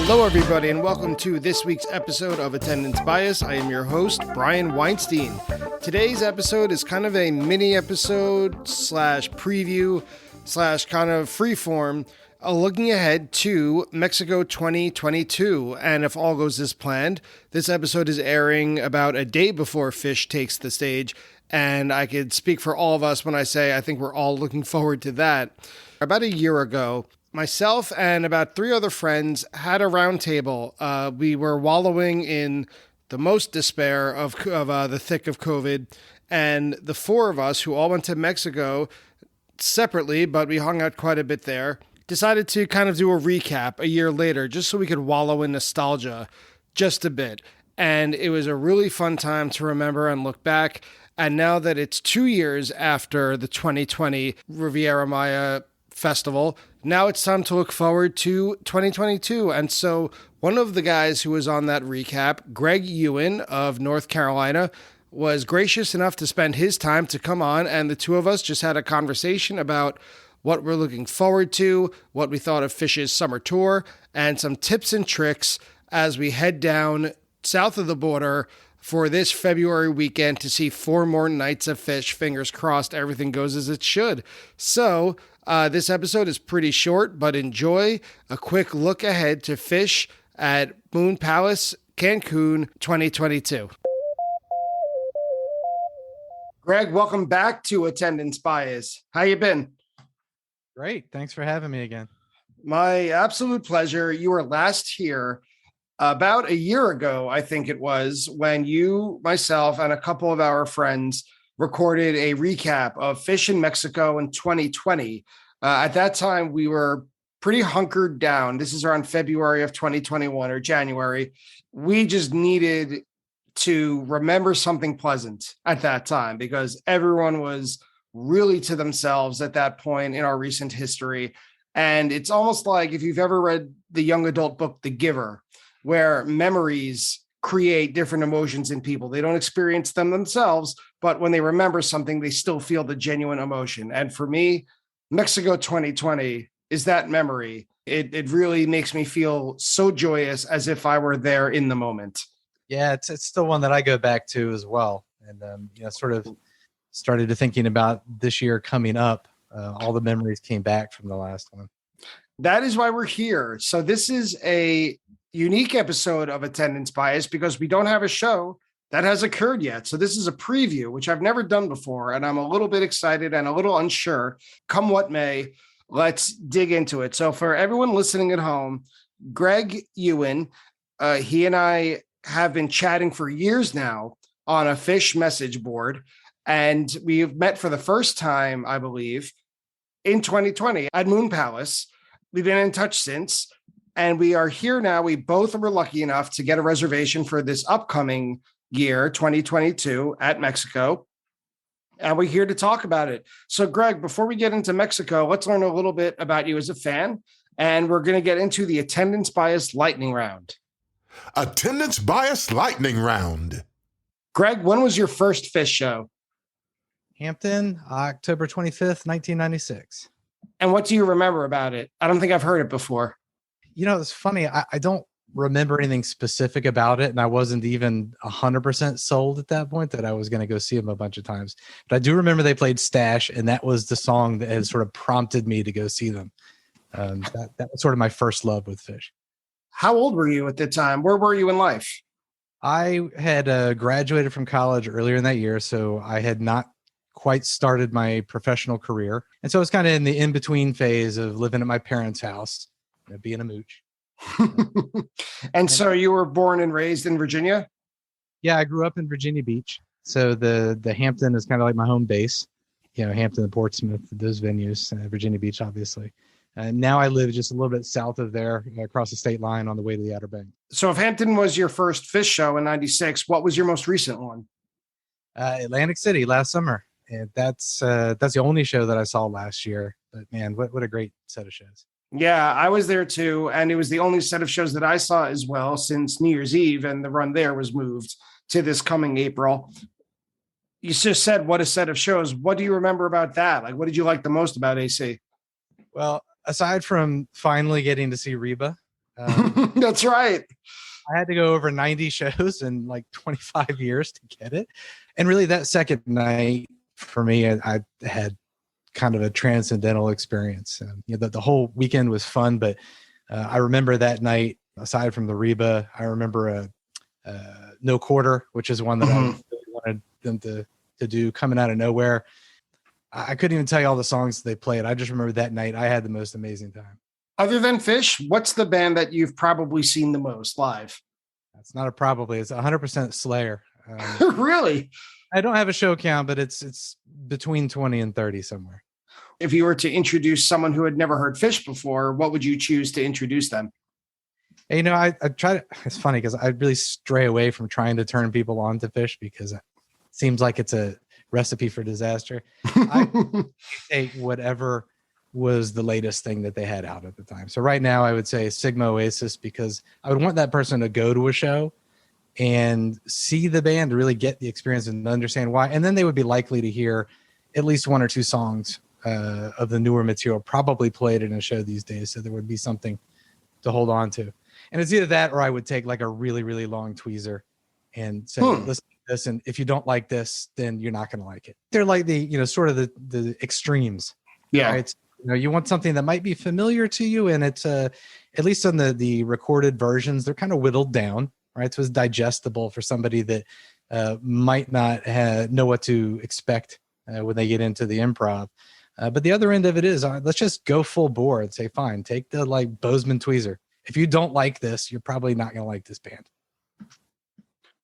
Hello, everybody, and welcome to this week's episode of Attendance Bias. I am your host, Brian Weinstein. Today's episode is kind of a mini episode slash preview slash kind of freeform, looking ahead to Mexico 2022. And if all goes as planned, this episode is airing about a day before Fish takes the stage. And I could speak for all of us when I say I think we're all looking forward to that. About a year ago, myself and about three other friends had a roundtable. We were wallowing in the most despair of the thick of COVID. And the four of us who all went to Mexico separately, but we hung out quite a bit there, decided to kind of do a recap a year later, just so we could wallow in nostalgia just a bit. And it was a really fun time to remember and look back. And now that it's 2 years after the 2020 Riviera Maya Festival, now it's time to look forward to 2022. And so one of the guys who was on that recap, Greg Ewan of North Carolina, was gracious enough to spend his time to come on. And the two of us just had a conversation about what we're looking forward to, what we thought of Fish's summer tour, and some tips and tricks as we head down south of the border for this February weekend to see 4 more nights of Fish. Fingers crossed everything goes as it should. So this episode is pretty short, but enjoy a quick look ahead to Fish at Moon Palace, Cancun 2022. Greg, welcome back to Attendance Bias. How you been? Great. Thanks for having me again. My absolute pleasure. You were last here about a year ago, I think it was, when you, myself, and a couple of our friends recorded a recap of Fish in Mexico in 2020. At that time, we were pretty hunkered down. This is around February of 2021 or January. We just needed to remember something pleasant at that time because everyone was really to themselves at that point in our recent history. And it's almost like if you've ever read the young adult book, The Giver, where memories create different emotions in people. They don't experience them themselves, but when they remember something, they still feel the genuine emotion. And for me, Mexico 2020 is that memory. It really makes me feel so joyous as if I were there in the moment. Yeah, it's still one that I go back to as well. And, sort of started to thinking about this year coming up. All the memories came back from the last one. That is why we're here. So this is a unique episode of Attendance Bias because we don't have a show that has occurred yet. So this is a preview, which I've never done before. And I'm a little bit excited and a little unsure. Come what may, let's dig into it. So for everyone listening at home, Greg Ewan, he and I have been chatting for years now on a Fish message board. And we've met for the first time, I believe, in 2020 at Moon Palace. We've been in touch since. And we are here now. We both were lucky enough to get a reservation for this upcoming year, 2022, at Mexico. And we're here to talk about it. So, Greg, before we get into Mexico, let's learn a little bit about you as a fan. And we're going to get into the Attendance Bias Lightning Round. Attendance Bias Lightning Round. Greg, when was your first Fish show? Hampton, October 25th, 1996. And what do you remember about it? I don't think I've heard it before. It's funny. I don't remember anything specific about it. And I wasn't even 100% sold at that point that I was going to go see them a bunch of times. But I do remember they played Stash. And that was the song that had sort of prompted me to go see them. That was sort of my first love with Fish. How old were you at the time? Where were you in life? I had graduated from college earlier in that year. So I had not quite started my professional career. And so I was kind of in the in-between phase of living at my parents' house. Being a mooch. And so you were born and raised in Virginia? Yeah, I grew up in Virginia Beach. So the Hampton is kind of like my home base. Hampton and Portsmouth, those venues, Virginia Beach, obviously. Now I live just a little bit south of there, across the state line on the way to the Outer Banks. So if Hampton was your first Fish show in 96, what was your most recent one? Atlantic City last summer. And that's the only show that I saw last year. But man, what a great set of shows. Yeah, I was there too. And it was the only set of shows that I saw as well since New Year's Eve. And the run there was moved to this coming April. You just said, what a set of shows. What do you remember about that? Like, what did you like the most about AC? Well, aside from finally getting to see Reba, That's right. I had to go over 90 shows in like 25 years to get it. And really that second night for me, I had kind of a transcendental experience. The whole weekend was fun, but I remember that night, aside from the Reba, I remember No Quarter, which is one that I really wanted them to do, coming out of nowhere. I couldn't even tell you all the songs they played. I just remember that night I had the most amazing time. Other than Fish, what's the band that you've probably seen the most live? That's not a probably. It's 100% Slayer. Really? I don't have a show count, but it's between 20 and 30 somewhere. If you were to introduce someone who had never heard Fish before, what would you choose to introduce them? Hey, I try to, it's funny because I really stray away from trying to turn people on to Fish because it seems like it's a recipe for disaster. I take whatever was the latest thing that they had out at the time. So right now I would say Sigma Oasis, because I would want that person to go to a show and see the band to really get the experience and understand why. And then they would be likely to hear at least one or two songs of the newer material probably played in a show these days. So there would be something to hold on to. And it's either that or I would take like a really, really long tweezer and say, listen to this. And if you don't like this, then you're not going to like it. They're like the, sort of the extremes. Yeah. Right? You want something that might be familiar to you. And it's at least on the recorded versions, they're kind of whittled down, right? So it's digestible for somebody that might not know what to expect when they get into the improv. But the other end of it is let's just go full bore and say, fine, take the like Bozeman tweezer. If you don't like this, you're probably not going to like this band.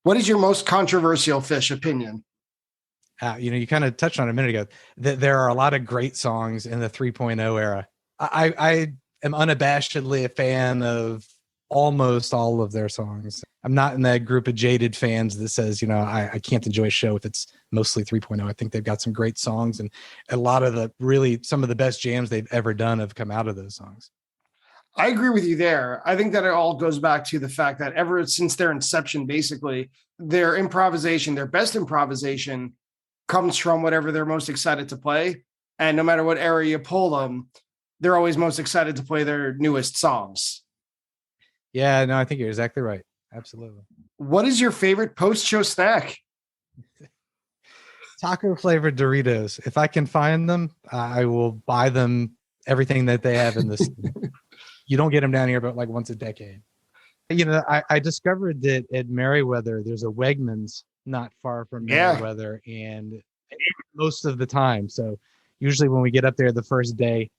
What is your most controversial Fish opinion? You kind of touched on it a minute ago that there are a lot of great songs in the 3.0 era. I am unabashedly a fan of almost all of their songs. I'm not in that group of jaded fans that says, I can't enjoy a show if it's mostly 3.0. I think they've got some great songs, and a lot of some of the best jams they've ever done have come out of those songs. I agree with you there. I think that it all goes back to the fact that ever since their inception, basically, their improvisation, their best improvisation, comes from whatever they're most excited to play. And no matter what era you pull them, they're always most excited to play their newest songs. Yeah, no, I think you're exactly right. Absolutely. What is your favorite post-show snack? Taco flavored Doritos. If I can find them, I will buy them, everything that they have in this. You don't get them down here but like once a decade. I discovered that at Merriweather, there's a Wegmans not far from Merriweather, and most of the time. So usually when we get up there the first day,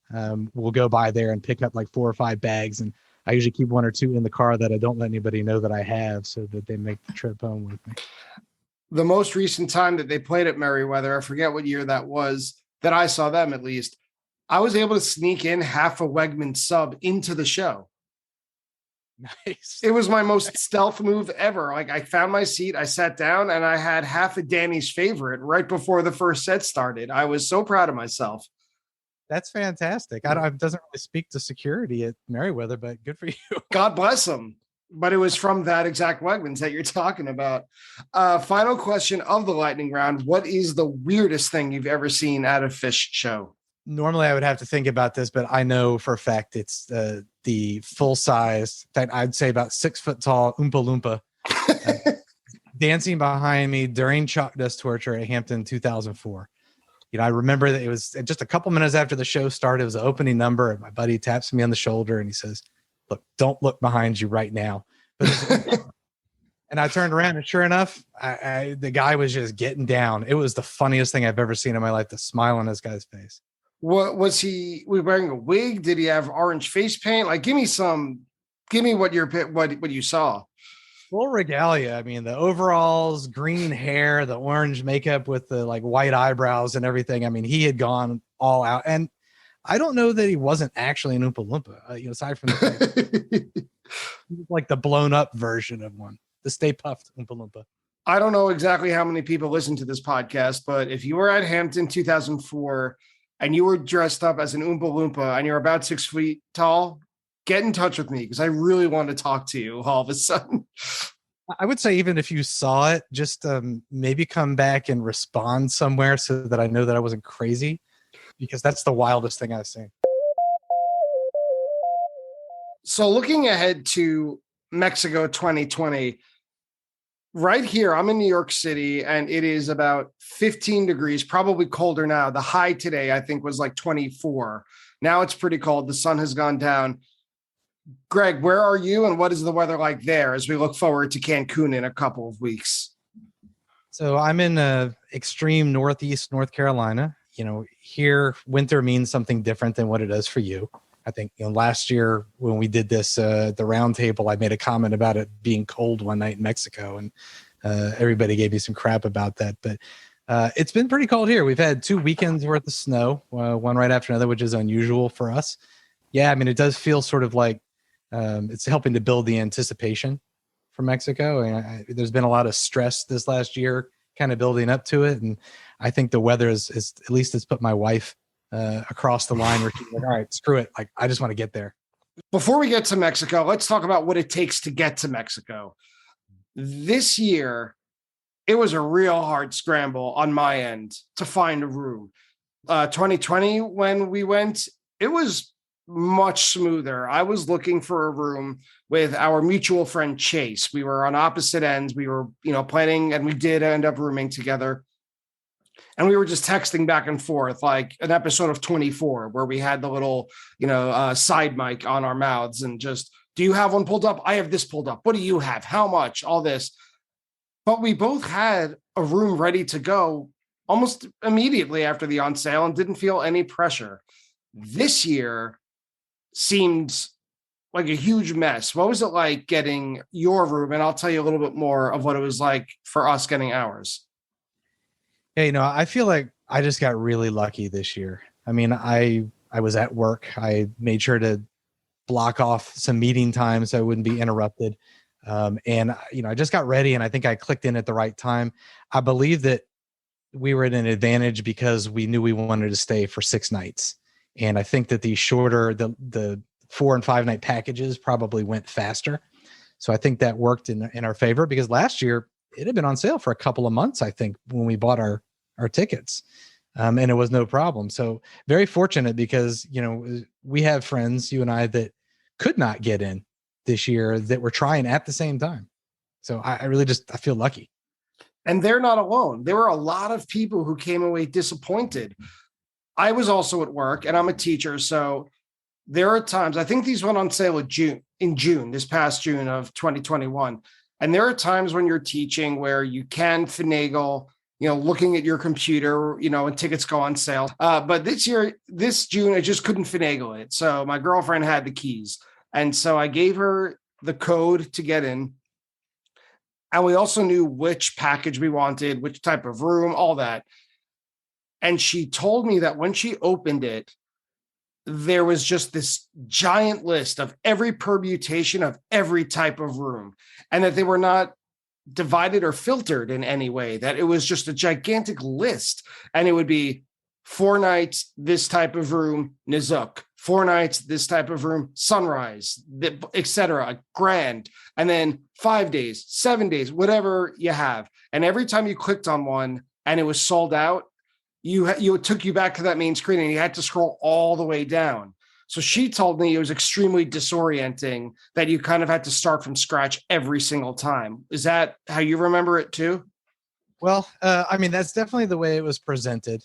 we'll go by there and pick up like 4 or 5 bags. And I usually keep 1 or 2 in the car that I don't let anybody know that I have, so that they make the trip home with me. The most recent time that they played at Merriweather, I forget what year that was, that I saw them at least, I was able to sneak in half a Wegman sub into the show. Nice. It was my most stealth move ever. Like, I found my seat, I sat down, and I had half of Danny's favorite right before the first set started. I was so proud of myself. That's fantastic. It doesn't really speak to security at Merriweather, but good for you. God bless them. But it was from that exact Wegmans that you're talking about. Final question of the lightning round. What is the weirdest thing you've ever seen at a Fish show? Normally I would have to think about this, but I know for a fact it's the full size, in fact, I'd say about 6 foot tall Oompa Loompa dancing behind me during Chalk Dust Torture at Hampton 2004. I remember that it was just a couple minutes after the show started. It was the opening number, and my buddy taps me on the shoulder and he says, "Look, don't look behind you right now." And I turned around, and sure enough, the guy was just getting down. It was the funniest thing I've ever seen in my life, the smile on this guy's face. What was he wearing a wig? Did he have orange face paint? Like, give me what you saw. Full regalia. I mean, the overalls, green hair, the orange makeup with the like white eyebrows and everything. I mean, he had gone all out. And I don't know that he wasn't actually an Oompa Loompa, aside from the fact like the blown up version of one, the Stay Puffed Oompa Loompa. I don't know exactly how many people listen to this podcast, but if you were at Hampton 2004 and you were dressed up as an Oompa Loompa and you're about 6 feet tall, get in touch with me because I really want to talk to you all of a sudden. I would say even if you saw it, just maybe come back and respond somewhere so that I know that I wasn't crazy, because that's the wildest thing I've seen. So looking ahead to Mexico 2020, right here, I'm in New York City and it is about 15 degrees, probably colder now. The high today, I think, was like 24. Now it's pretty cold. The sun has gone down. Greg, where are you and what is the weather like there as we look forward to Cancun in a couple of weeks? So I'm in extreme northeast North Carolina. Here winter means something different than what it does for you. I think last year when we did this the round table, I made a comment about it being cold one night in Mexico, and everybody gave me some crap about that. But it's been pretty cold here. We've had 2 weekends worth of snow, one right after another, which is unusual for us. Yeah, I mean, it does feel sort of like it's helping to build the anticipation for Mexico. And there's been a lot of stress this last year kind of building up to it. And I think the weather is at least it's put my wife across the line where she's like, all right, screw it. Like, I just want to get there. Before we get to Mexico, let's talk about what it takes to get to Mexico. This year, it was a real hard scramble on my end to find a room. 2020, when we went, it was much smoother. I was looking for a room with our mutual friend Chase. We were on opposite ends. We were, planning, and we did end up rooming together. And we were just texting back and forth like an episode of 24 where we had the little, side mic on our mouths and just, do you have one pulled up? I have this pulled up. What do you have? How much? All this. But we both had a room ready to go almost immediately after the on sale and didn't feel any pressure. This year seemed like a huge mess. What was it like getting your room? And I'll tell you a little bit more of what it was like for us getting ours. Yeah, I feel like I just got really lucky this year. I mean, I was at work. I made sure to block off some meeting time so I wouldn't be interrupted. And I just got ready, and I think I clicked in at the right time. I believe that we were at an advantage because we knew we wanted to stay for 6 nights. And I think that the shorter, the 4 and 5 night packages probably went faster. So I think that worked in our favor, because last year it had been on sale for a couple of months, I think, when we bought our tickets. And it was no problem. So very fortunate, because, we have friends, you and I, that could not get in this year that were trying at the same time. So I really I feel lucky. And they're not alone. There were a lot of people who came away disappointed. I was also at work, and I'm a teacher. So there are times, I think these went on sale in June, this past June of 2021. And there are times when you're teaching where you can finagle, looking at your computer, and tickets go on sale. But this June, I just couldn't finagle it. So my girlfriend had the keys. And so I gave her the code to get in. And we also knew which package we wanted, which type of room, all that. And she told me that when she opened it, there was just this giant list of every permutation of every type of room, and that they were not divided or filtered in any way, that it was just a gigantic list. And it would be 4 nights, this type of room, Nizuk, 4 nights, this type of room, Sunrise, etc., Grand, and then 5 days, 7 days, whatever you have. And every time you clicked on one and it was sold out, it took you back to that main screen and you had to scroll all the way down. So she told me it was extremely disorienting, that you kind of had to start from scratch every single time. Is that how you remember it too? Well, I mean, that's definitely the way it was presented.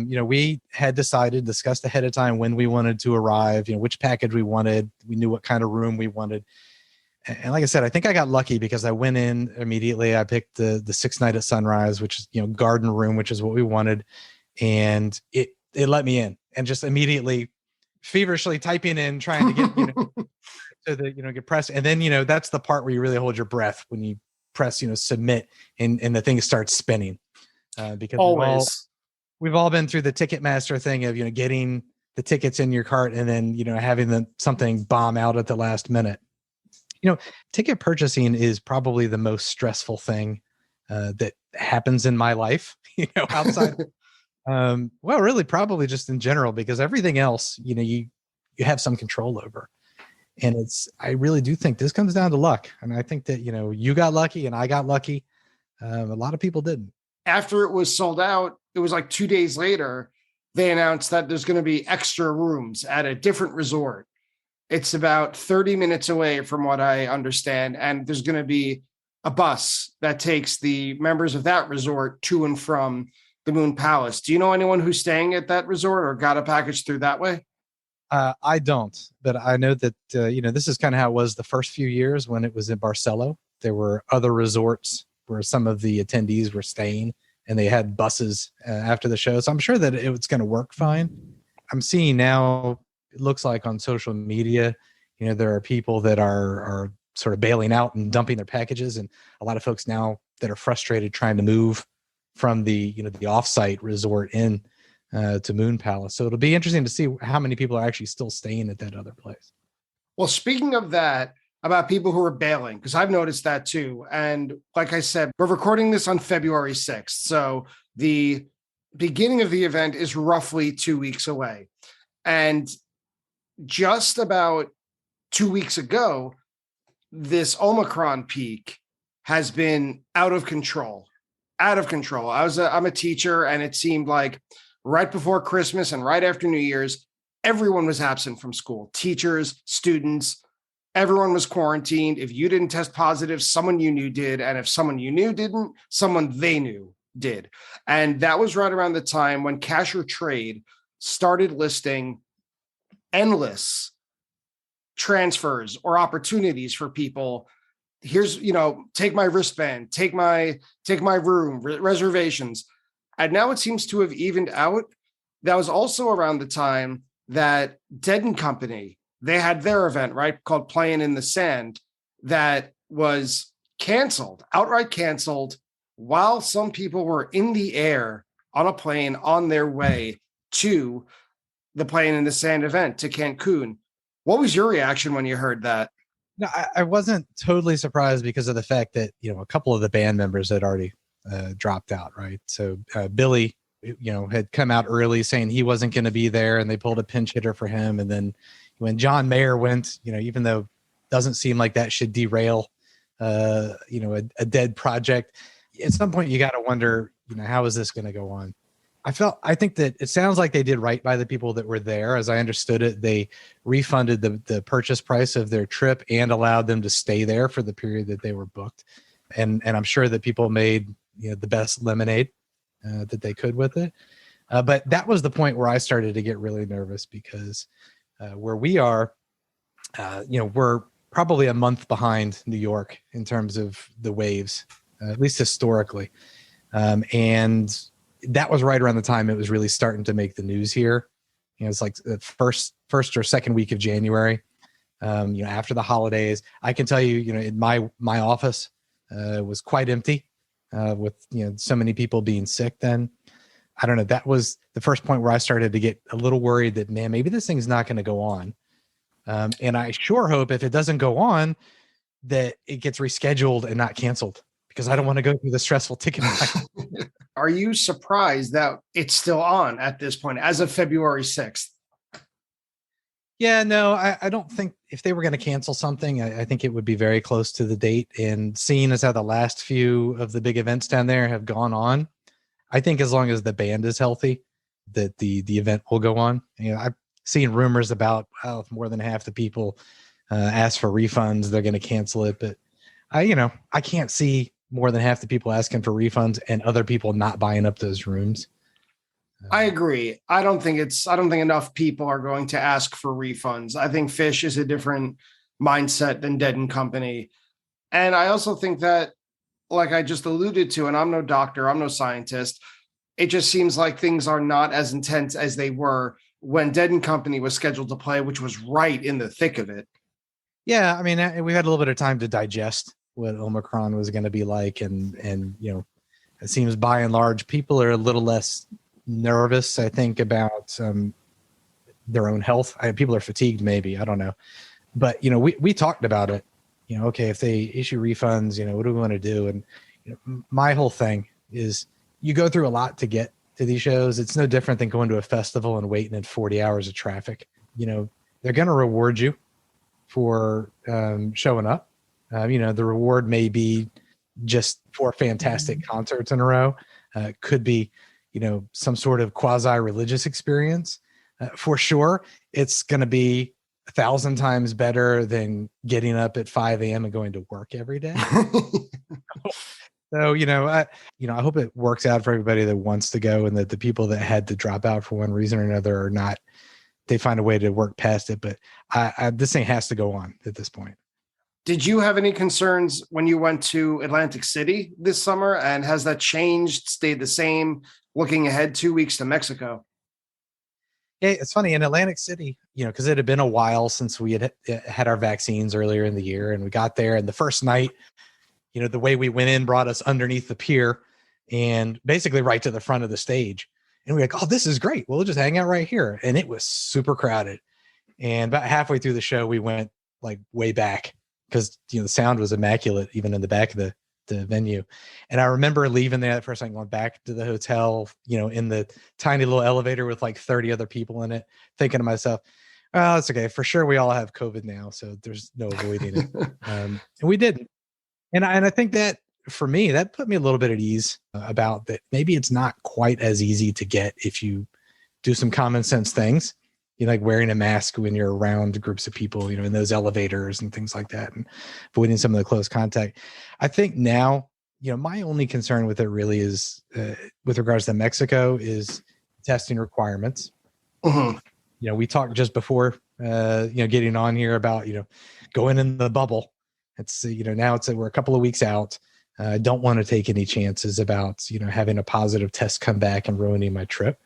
We had discussed ahead of time when we wanted to arrive, which package we wanted. We knew what kind of room we wanted. And like I said, I think I got lucky because I went in immediately. I picked the 6 night at Sunrise, which is, garden room, which is what we wanted. And it let me in, and just immediately feverishly typing in, trying to get, to the, get pressed. And then, that's the part where you really hold your breath when you press, submit, and the thing starts spinning. Because always we've all been through the Ticketmaster thing of, getting the tickets in your cart and then, having something bomb out at the last minute. Ticket purchasing is probably the most stressful thing that happens in my life, outside. Well, really, probably just in general, because everything else, you have some control over. And I really do think this comes down to luck. And I think that, you got lucky and I got lucky. A lot of people didn't. After it was sold out, it was like 2 days later, they announced that there's going to be extra rooms at a different resort. It's about 30 minutes away from what I understand. And there's going to be a bus that takes the members of that resort to and from the Moon Palace. Do you know anyone who's staying at that resort or got a package through that way? I don't, but I know that, this is kind of how it was the first few years when it was in Barcelo. There were other resorts where some of the attendees were staying and they had buses after the show. So I'm sure that it's going to work fine. I'm seeing now, it looks like on social media, there are people that are sort of bailing out and dumping their packages. And a lot of folks now that are frustrated trying to move from the offsite resort in to Moon Palace. So it'll be interesting to see how many people are actually still staying at that other place. Well, speaking of that, about people who are bailing, because I've noticed that too. And like I said, we're recording this on February 6th. So the beginning of the event is roughly 2 weeks away. And just about 2 weeks ago, this Omicron peak has been out of control. Out of control. I'm a teacher, and it seemed like right before Christmas and right after New Year's, everyone was absent from school. Teachers, students, everyone was quarantined. If you didn't test positive, someone you knew did. And if someone you knew didn't, someone they knew did. And that was right around the time when Cash or Trade started listing endless transfers or opportunities for people. Here's, take my wristband, take my room, reservations. And now it seems to have evened out. That was also around the time that Dead and Company, they had their event, right, called Playing in the Sand, that was canceled, outright canceled, while some people were in the air on a plane on their way to the Playing in the Sand event to Cancun. What was your reaction when you heard that? No, I wasn't totally surprised because of the fact that, a couple of the band members had already dropped out, right? So Billy, had come out early saying he wasn't going to be there, and they pulled a pinch hitter for him. And then when John Mayer went, even though it doesn't seem like that should derail, a dead project, at some point you got to wonder, how is this going to go on? I think that it sounds like they did right by the people that were there. As I understood it, they refunded the purchase price of their trip and allowed them to stay there for the period that they were booked. And I'm sure that people made the best lemonade that they could with it. But that was the point where I started to get really nervous because where we are, we're probably a month behind New York in terms of the waves, at least historically. And that was right around the time it was really starting to make the news here. It's like the first or second week of January, after the holidays. I can tell you, in my office was quite empty with, so many people being sick then. I don't know. That was the first point where I started to get a little worried that, man, maybe this thing's not going to go on. And I sure hope if it doesn't go on that it gets rescheduled and not canceled, because I don't want to go through the stressful ticket. Are you surprised that it's still on at this point as of February 6th? Yeah, no, I don't think if they were going to cancel something, I think it would be very close to the date. And seeing as how the last few of the big events down there have gone on, I think as long as the band is healthy, that the event will go on. I've seen rumors about if more than half the people ask for refunds, they're going to cancel it. But I can't see more than half the people asking for refunds and other people not buying up those rooms. I agree. I don't think enough people are going to ask for refunds. I think Fish is a different mindset than Dead and Company. And I also think that, like I just alluded to, and I'm no doctor, I'm no scientist, it just seems like things are not as intense as they were when Dead and Company was scheduled to play, which was right in the thick of it. Yeah, I mean, we had a little bit of time to digest what Omicron was going to be like. And it seems by and large, people are a little less nervous, I think, about their own health. People are fatigued, maybe, I don't know. But, we talked about it, okay, if they issue refunds, what do we want to do? And my whole thing is you go through a lot to get to these shows. It's no different than going to a festival and waiting in 40 hours of traffic. They're going to reward you for showing up. The reward may be just 4 fantastic concerts in a row. Could be, some sort of quasi-religious experience. For sure, it's going to be 1,000 times better than getting up at 5 a.m. and going to work every day. So, I hope it works out for everybody that wants to go, and that the people that had to drop out for one reason or another are not, they find a way to work past it. But this thing has to go on at this point. Did you have any concerns when you went to Atlantic City this summer? And has that changed, stayed the same, looking ahead 2 weeks to Mexico? Yeah, it's funny in Atlantic City, because it had been a while since we had our vaccines earlier in the year, and we got there, and the first night, the way we went in brought us underneath the pier and basically right to the front of the stage. And we were like, oh, this is great. We'll just hang out right here. And it was super crowded. And about halfway through the show, we went like way back because, the sound was immaculate, even in the back of the venue. And I remember leaving there that first night, going back to the hotel, in the tiny little elevator with like 30 other people in it, thinking to myself, oh, it's okay. For sure. We all have COVID now, so there's no avoiding it. And we didn't. And I think that for me, that put me a little bit at ease about that. Maybe it's not quite as easy to get if you do some common sense things, like wearing a mask when you're around groups of people, in those elevators and things like that, and avoiding some of the close contact. I think now, my only concern with it really is with regards to Mexico is testing requirements. Mm-hmm. We talked just before, getting on here about, going in the bubble. It's, now we're a couple of weeks out. I don't want to take any chances about, having a positive test come back and ruining my trip.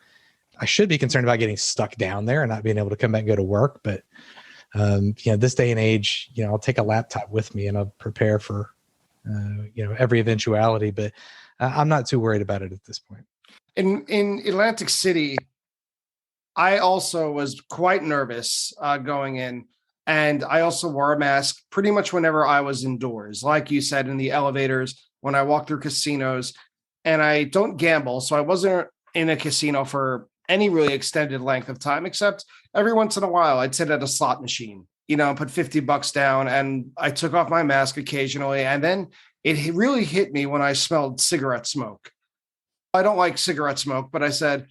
I should be concerned about getting stuck down there and not being able to come back and go to work. But, this day and age, I'll take a laptop with me and I'll prepare for, every eventuality. But I'm not too worried about it at this point. In Atlantic City, I also was quite nervous going in. And I also wore a mask pretty much whenever I was indoors, like you said, in the elevators, when I walked through casinos. And I don't gamble, so I wasn't in a casino for any really extended length of time, except every once in a while I'd sit at a slot machine, put $50 down, and I took off my mask occasionally. And then it really hit me when I smelled cigarette smoke. I don't like cigarette smoke, but I said,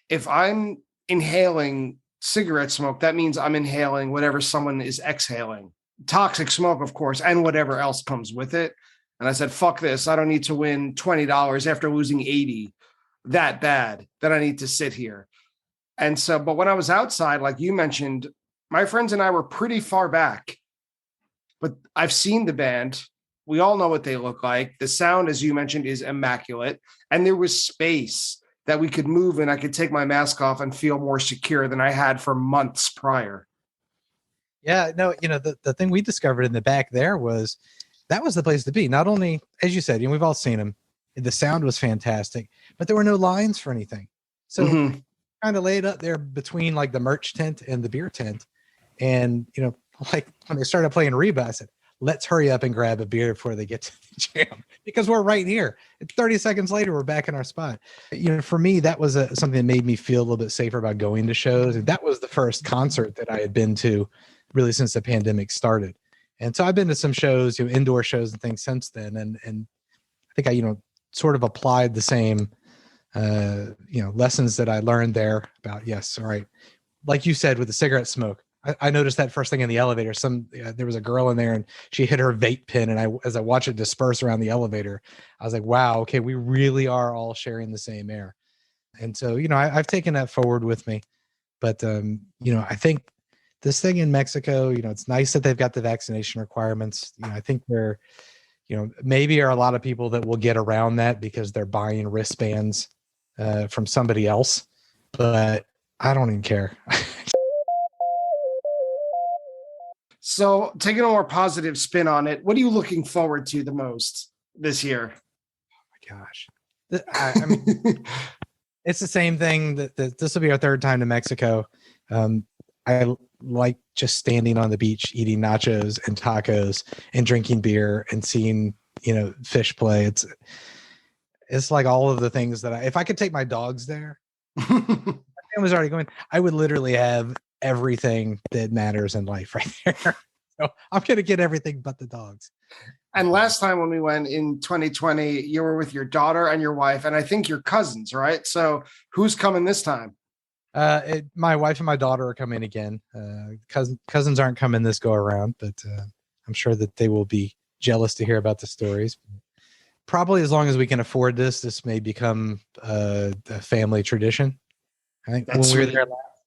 if I'm inhaling cigarette smoke, that means I'm inhaling whatever someone is exhaling. Toxic smoke, of course, and whatever else comes with it. And I said, fuck this. I don't need to win $20 after losing 80 that bad that I need to sit here. And so, but when I was outside, like you mentioned, my friends and I were pretty far back. But I've seen the band. We all know what they look like. The sound, as you mentioned, is immaculate. And there was space that we could move, and I could take my mask off and feel more secure than I had for months prior. Yeah, no, the thing we discovered in the back there was that was the place to be. Not only, as you said, we've all seen them. The sound was fantastic, but there were no lines for anything. So kind of laid up there between like the merch tent and the beer tent. And, like when they started playing Reba, I said, let's hurry up and grab a beer before they get to the jam, because we're right here. 30 seconds later, we're back in our spot. For me, that was something that made me feel a little bit safer about going to shows. And that was the first concert that I had been to really since the pandemic started. And so I've been to some shows, indoor shows and things since then. And I think I, sort of applied the same, lessons that I learned there about, yes, all right. Like you said, with the cigarette smoke, I noticed that first thing in the elevator. There was a girl in there and she hit her vape pen, and as I watched it disperse around the elevator, I was like, wow, okay, we really are all sharing the same air. And so, I've taken that forward with me. But I think this thing in Mexico, it's nice that they've got the vaccination requirements. I think there, maybe are a lot of people that will get around that because they're buying wristbands from somebody else, but I don't even care. So, taking a more positive spin on it, what are you looking forward to the most this year? Oh my gosh. I mean, it's the same thing that this will be our third time to Mexico. I like just standing on the beach, eating nachos and tacos and drinking beer and seeing, fish play. It's like all of the things that if I could take my dogs there, I was already going, I would literally have everything that matters in life right there. So I'm going to get everything but the dogs. And last time when we went in 2020, you were with your daughter and your wife, and I think your cousins, right? So who's coming this time? My wife and my daughter are coming again. Cousins aren't coming this go around, but I'm sure that they will be jealous to hear about the stories. Probably as long as we can afford this may become a family tradition. I think That's when sweet.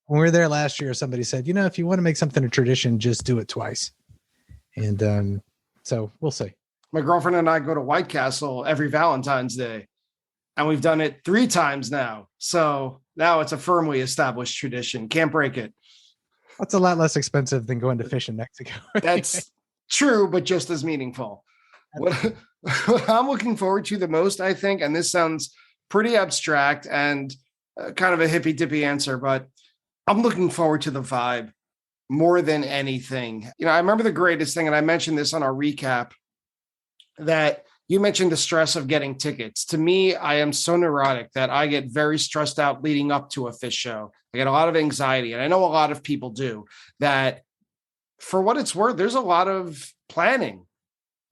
we were there last year, somebody said, if you want to make something a tradition, just do it twice. And so we'll see. My girlfriend and I go to White Castle every Valentine's Day, and we've done it 3 times now. So now it's a firmly established tradition. Can't break it. That's a lot less expensive than going to fish in Mexico. That's true, but just as meaningful. What I'm looking forward to the most, I think, and this sounds pretty abstract and kind of a hippy dippy answer, but I'm looking forward to the vibe more than anything. I remember the greatest thing, and I mentioned this on our recap, that you mentioned the stress of getting tickets. To me, I am so neurotic that I get very stressed out leading up to a Fish show. I get a lot of anxiety, and I know a lot of people do that. For what it's worth, there's a lot of planning.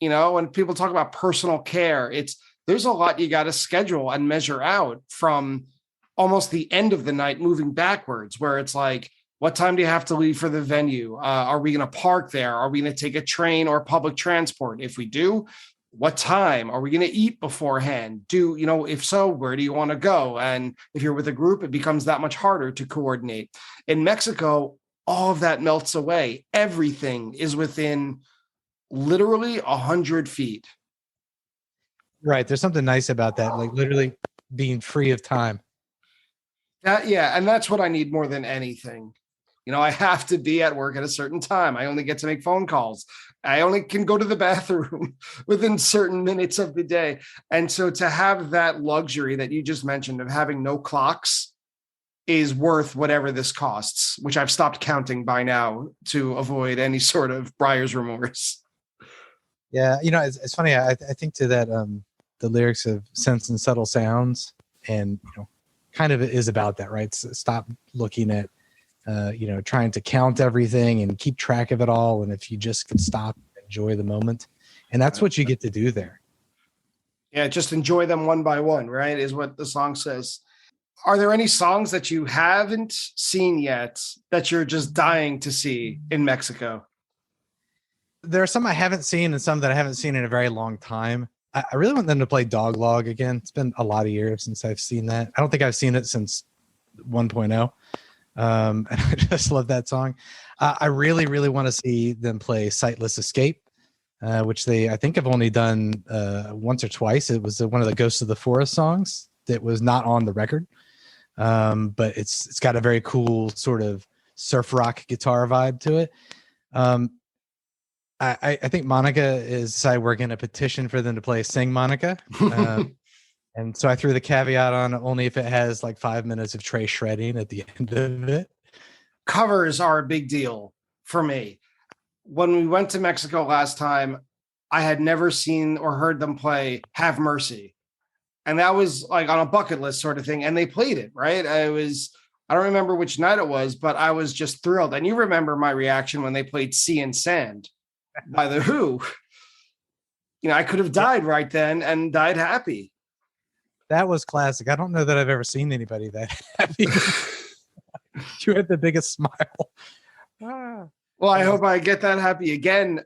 When people talk about personal care, there's a lot you got to schedule and measure out from almost the end of the night moving backwards, where it's like, what time do you have to leave for the venue? Are we going to park there? Are we going to take a train or public transport? If we do, what time? Are we going to eat beforehand? If so, where do you want to go? And if you're with a group, it becomes that much harder to coordinate. In Mexico, all of that melts away. Everything is within literally 100 feet. Right. There's something nice about that, like literally being free of time. And that's what I need more than anything. I have to be at work at a certain time. I only get to make phone calls. I only can go to the bathroom within certain minutes of the day. And so to have that luxury that you just mentioned of having no clocks is worth whatever this costs, which I've stopped counting by now to avoid any sort of buyer's remorse. Yeah. It's funny. I think to that, the lyrics of Sense and Subtle Sounds, and, kind of is about that, right? So stop looking at, trying to count everything and keep track of it all. And if you just can stop and enjoy the moment, and that's what you get to do there. Yeah. Just enjoy them one by one, right? Is what the song says. Are there any songs that you haven't seen yet that you're just dying to see in Mexico? There are some I haven't seen and some that I haven't seen in a very long time. I really want them to play Dog Log again. It's been a lot of years since I've seen that. I don't think I've seen it since 1.0. And I just love that song. I really, really want to see them play Sightless Escape, which I think have only done once or twice. It was one of the Ghosts of the Forest songs that was not on the record. But it's got a very cool sort of surf rock guitar vibe to it. I think Monica is decided we're going to petition for them to play Sing Monica. And so I threw the caveat on only if it has like 5 minutes of Trey shredding at the end of it. Covers are a big deal for me. When we went to Mexico last time, I had never seen or heard them play Have Mercy. And that was like on a bucket list sort of thing. And they played it, right? I don't remember which night it was, but I was just thrilled. And you remember my reaction when they played Sea and Sand by The Who. I could have died right then and died happy. That was classic. I don't know that I've ever seen anybody that happy. You had the biggest smile. Well, I hope I get that happy again.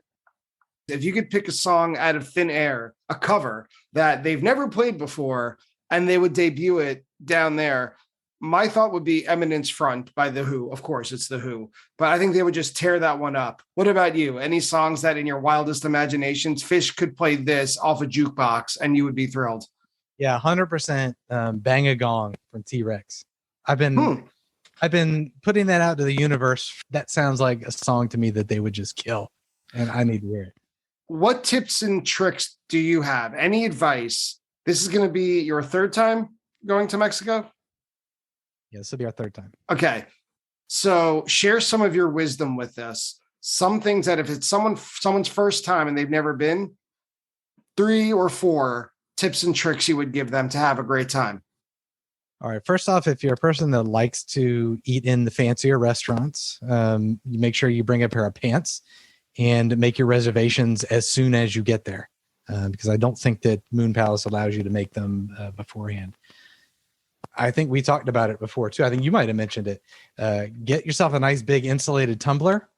If you could pick a song out of thin air, a cover that they've never played before, and they would debut it down there, my thought would be Eminence Front by The Who. Of course, it's The Who, but I think they would just tear that one up. What about you? Any songs that in your wildest imaginations, Fish could play this off a jukebox and you would be thrilled? Yeah, 100% Bang a Gong from T-Rex. I've been putting that out to the universe. That sounds like a song to me that they would just kill, and I need to hear it. What tips and tricks do you have? Any advice? This is going to be your 3rd time going to Mexico? Yeah, this will be our 3rd time. Okay. So share some of your wisdom with us. Some things that if it's someone's first time and they've never been, 3 or 4 tips and tricks you would give them to have a great time. All right. First off, if you're a person that likes to eat in the fancier restaurants, you make sure you bring a pair of pants and make your reservations as soon as you get there, because I don't think that Moon Palace allows you to make them beforehand. I think we talked about it before too. I think you might have mentioned it. Get yourself a nice big insulated tumbler,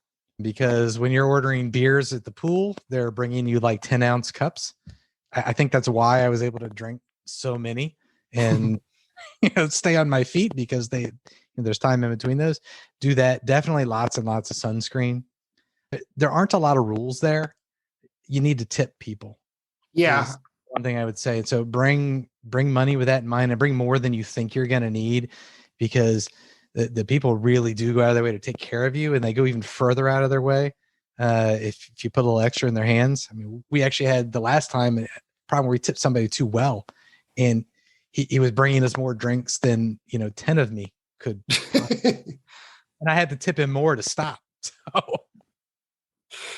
because when you're ordering beers at the pool, they're bringing you like 10-ounce cups. I think that's why I was able to drink so many and stay on my feet, because there's time in between those. Do that. Definitely lots and lots of sunscreen. There aren't a lot of rules there. You need to tip people. Yeah. One thing I would say. So bring money with that in mind, and bring more than you think you're going to need, because the people really do go out of their way to take care of you, and they go even further out of their way if you put a little extra in their hands. I mean, we actually had the last time a problem where we tipped somebody too well, and he was bringing us more drinks than 10 of me could, and I had to tip him more to stop. So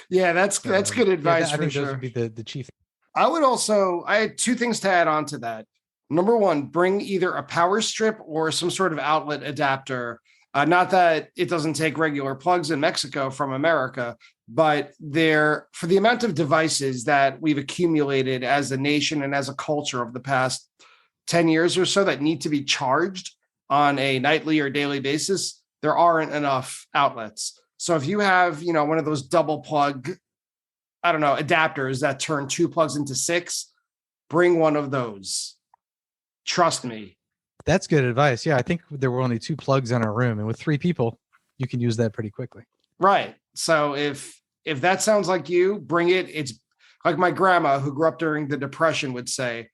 yeah, that's good advice. I think sure. Those would be the chief. I had two things to add on to that. Number one, bring either a power strip or some sort of outlet adapter. Not that it doesn't take regular plugs in Mexico from America, but for the amount of devices that we've accumulated as a nation and as a culture over the past 10 years or so that need to be charged on a nightly or daily basis, there aren't enough outlets. So if you have, one of those double plug, adapters that turn 2 plugs into 6, bring one of those. Trust me. That's good advice. Yeah, I think there were only 2 plugs in our room, and with 3 people, you can use that pretty quickly. Right. So if that sounds like you, bring it. It's like my grandma, who grew up during the Depression, would say,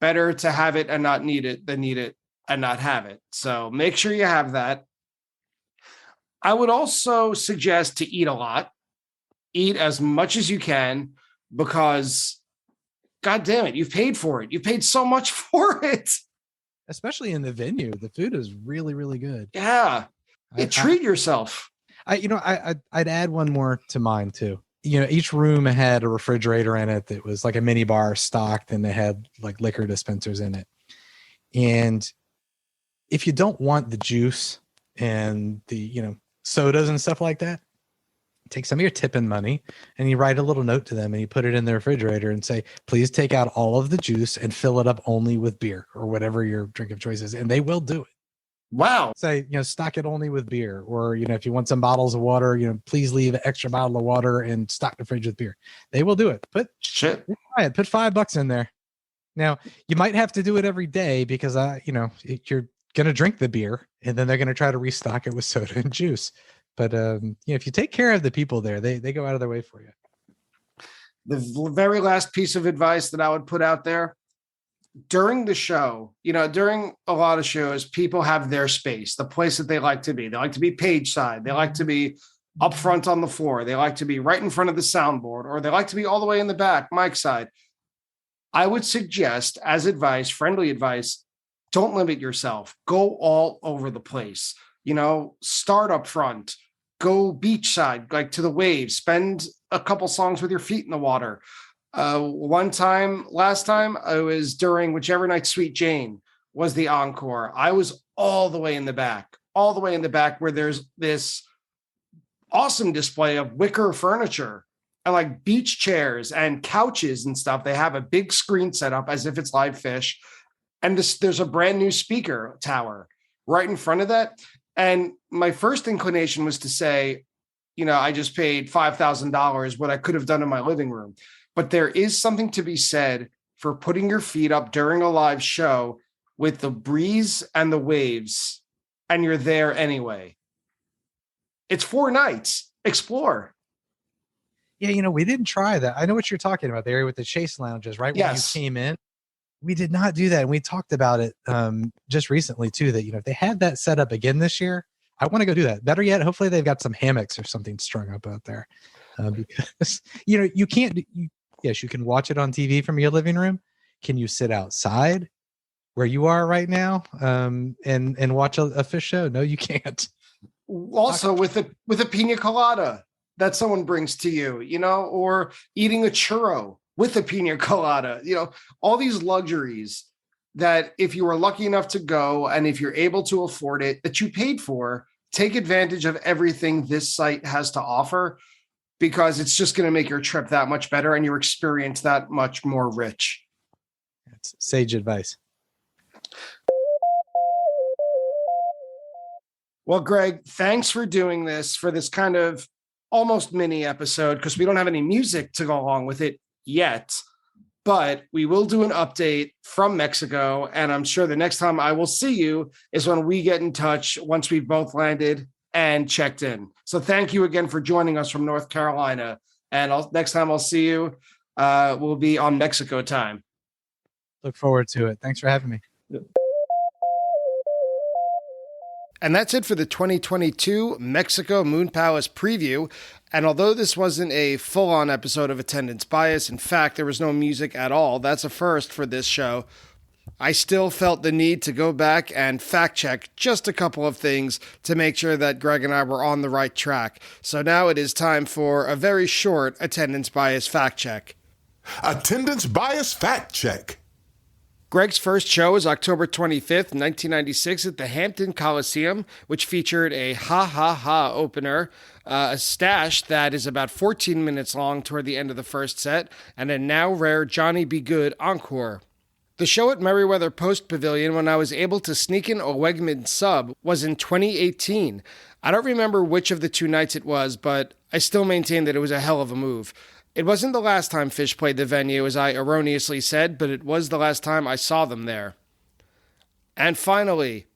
better to have it and not need it than need it and not have it. So make sure you have that. I would also suggest to eat a lot. Eat as much as you can, because God damn it, you've paid for it. You paid so much for it. Especially in the venue. The food is really, really good. Yeah. Treat yourself. I'd add one more to mine too. Each room had a refrigerator in it that was like a mini bar stocked, and they had like liquor dispensers in it. And if you don't want the juice and the, sodas and stuff like that, take some of your tipping money and you write a little note to them and you put it in the refrigerator and say, please take out all of the juice and fill it up only with beer or whatever your drink of choice is. And they will do it. Wow. Say, stock it only with beer, or, if you want some bottles of water, please leave an extra bottle of water and stock the fridge with beer. They will do it. Put $5 in there. Now you might have to do it every day because, you're going to drink the beer and then they're going to try to restock it with soda and juice. But if you take care of the people there, they go out of their way for you. The very last piece of advice that I would put out there during the show, during a lot of shows, people have their space, the place that they like to be. They like to be page side. They like to be up front on the floor. They like to be right in front of the soundboard, or they like to be all the way in the back, mic side. I would suggest, as advice, friendly advice, don't limit yourself. Go all over the place. Start up front. Go beachside, like to the waves. Spend a couple songs with your feet in the water. Last time, I was during whichever night Sweet Jane was the encore. I was all the way in the back where there's this awesome display of wicker furniture and like beach chairs and couches and stuff. They have a big screen set up as if it's live fish. And there's a brand new speaker tower right in front of that. And my first inclination was to say, I just paid $5,000, what I could have done in my living room. But there is something to be said for putting your feet up during a live show with the breeze and the waves, and you're there anyway. It's 4 nights. Explore. Yeah, we didn't try that. I know what you're talking about, the area with the chase lounges, right? Yes. When you came in. We did not do that. And we talked about it just recently too, that, if they had that set up again this year, I want to go do that. Better yet, hopefully they've got some hammocks or something strung up out there because, you can't, yes, you can watch it on TV from your living room. Can you sit outside where you are right now and watch a fish show? No, you can't. Also with a pina colada that someone brings to you, or eating a churro with a pina colada, all these luxuries that if you are lucky enough to go and if you're able to afford it, that you paid for, take advantage of everything this site has to offer, because it's just going to make your trip that much better and your experience that much more rich. That's sage advice. Well, Greg, thanks for doing this for this kind of almost mini episode because we don't have any music to go along with it yet. But we will do an update from Mexico. And I'm sure the next time I will see you is when we get in touch once we've both landed and checked in. So thank you again for joining us from North Carolina. And next time I'll see you, we'll be on Mexico time. Look forward to it. Thanks for having me. And that's it for the 2022 Mexico Moon Palace preview. And although this wasn't a full-on episode of Attendance Bias, in fact, there was no music at all, that's a first for this show, I still felt the need to go back and fact-check just a couple of things to make sure that Greg and I were on the right track. So now it is time for a very short Attendance Bias fact check. Attendance Bias Fact Check. Greg's first show was October 25th, 1996 at the Hampton Coliseum, which featured a Ha Ha Ha opener, a stash that is about 14 minutes long toward the end of the first set, and a now rare Johnny Be Good encore. The show at Merriweather Post Pavilion, when I was able to sneak in a Wegman sub, was in 2018. I don't remember which of the two nights it was, but I still maintain that it was a hell of a move. It wasn't the last time Phish played the venue, as I erroneously said, but it was the last time I saw them there. And finally,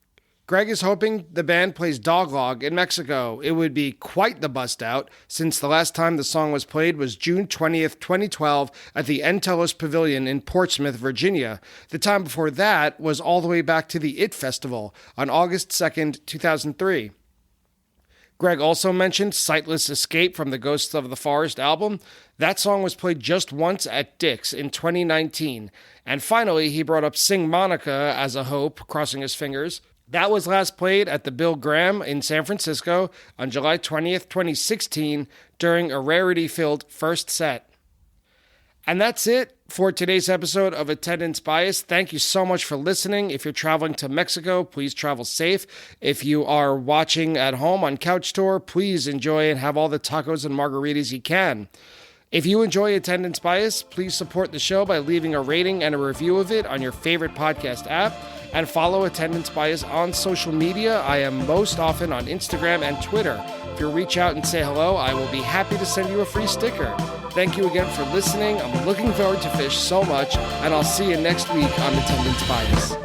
Greg is hoping the band plays Doglog in Mexico. It would be quite the bust out, since the last time the song was played was June 20th, 2012 at the Entelos Pavilion in Portsmouth, Virginia. The time before that was all the way back to the IT Festival on August 2nd, 2003. Greg also mentioned Sightless Escape from the Ghosts of the Forest album. That song was played just once at Dick's in 2019. And finally, he brought up Sing Monica as a hope, crossing his fingers. That was last played at the Bill Graham in San Francisco on July 20th, 2016, during a rarity-filled first set. And that's it for today's episode of Attendance Bias. Thank you so much for listening. If you're traveling to Mexico, please travel safe. If you are watching at home on Couch Tour, please enjoy and have all the tacos and margaritas you can. If you enjoy Attendance Bias, please support the show by leaving a rating and a review of it on your favorite podcast app, and follow Attendance Bias on social media. I am most often on Instagram and Twitter. If you'll reach out and say hello, I will be happy to send you a free sticker. Thank you again for listening. I'm looking forward to Phish so much, and I'll see you next week on Attendance Bias.